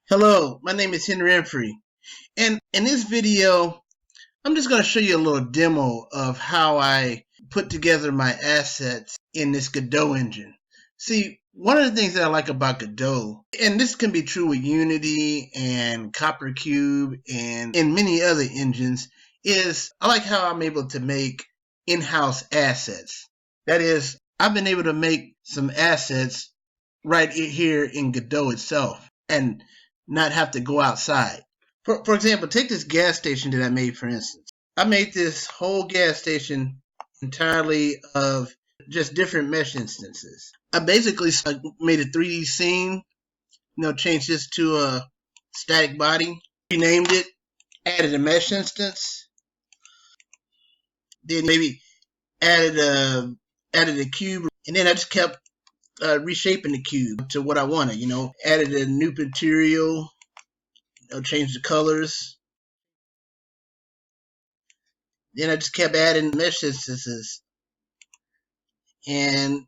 Hello, my name is Henry Emphrey, and in this video, I'm just going to show you a little demo of how I put together my assets in this Godot engine. See, one of the things that I like about Godot, and this can be true with Unity and CopperCube and many other engines, is I like how I'm able to make in-house assets. That is, I've been able to make some assets right here in Godot itself and not have to go outside. For example, take this gas station that I made, for instance. I made this whole gas station entirely of just different mesh instances. I basically made a 3D scene, changed this to a static body, renamed it, added a mesh instance, then maybe added a cube, and then I just kept reshaping the cube to what I wanted. Added a new material, changed the colors. Then I just kept adding mesh instances and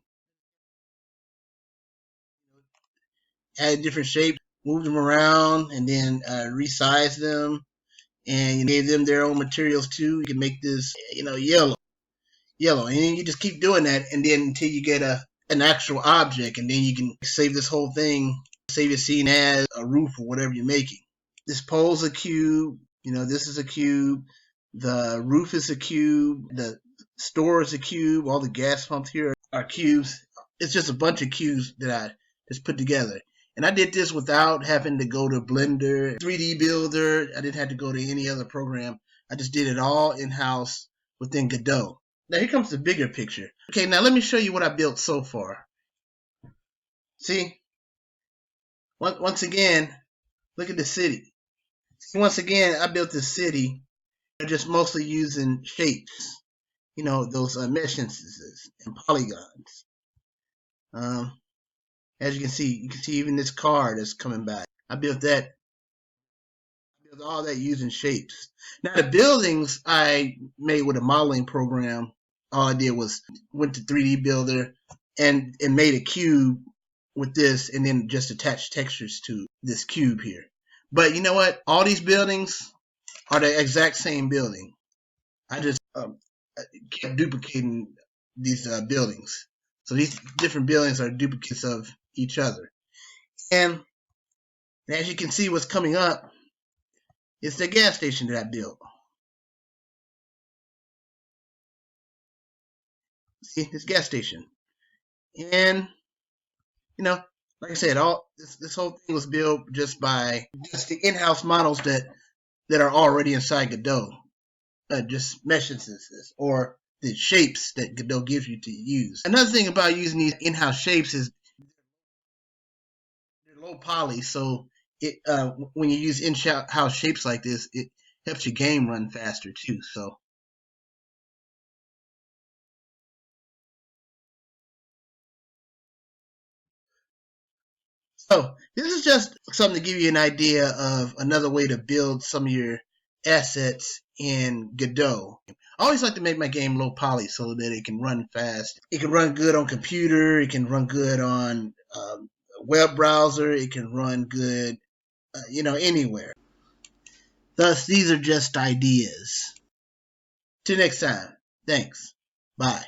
added different shapes, moved them around, and then resized them, and gave them their own materials too. You can make this, yellow, and then you just keep doing that, and then until you get an actual object, and then you can save this whole thing, save your scene as a roof or whatever you're making. This pole's a cube. This is a cube. The roof is a cube. The store is a cube. All the gas pumps here are cubes. It's just a bunch of cubes that I just put together. And I did this without having to go to Blender, 3D Builder. I didn't have to go to any other program. I just did it all in-house within Godot. Now here comes the bigger picture. Okay, now let me show you what I built so far. See? Once again, look at the city. Once again, I built this city just mostly using shapes, those mesh instances and polygons. As you can see even this car that's coming back. I built all that using shapes. Now the buildings I made with a modeling program. All I did was went to 3D Builder and made a cube with this, and then just attached textures to this cube here. But you know what? All these buildings are the exact same building. I just kept duplicating these buildings. So these different buildings are duplicates of each other. And as you can see, what's coming up is the gas station that I built. See, this gas station. And, like I said, all this whole thing was built just by the in-house models that are already inside Godot. Just mesh instances or the shapes that Godot gives you to use. Another thing about using these in-house shapes is they're low poly, so it when you use in-house shapes like this, it helps your game run faster too. So this is just something to give you an idea of another way to build some of your assets in Godot. I always like to make my game low poly so that it can run fast. It can run good on computer. It can run good on web browser. It can run good, anywhere. Thus, these are just ideas. Till next time. Thanks. Bye.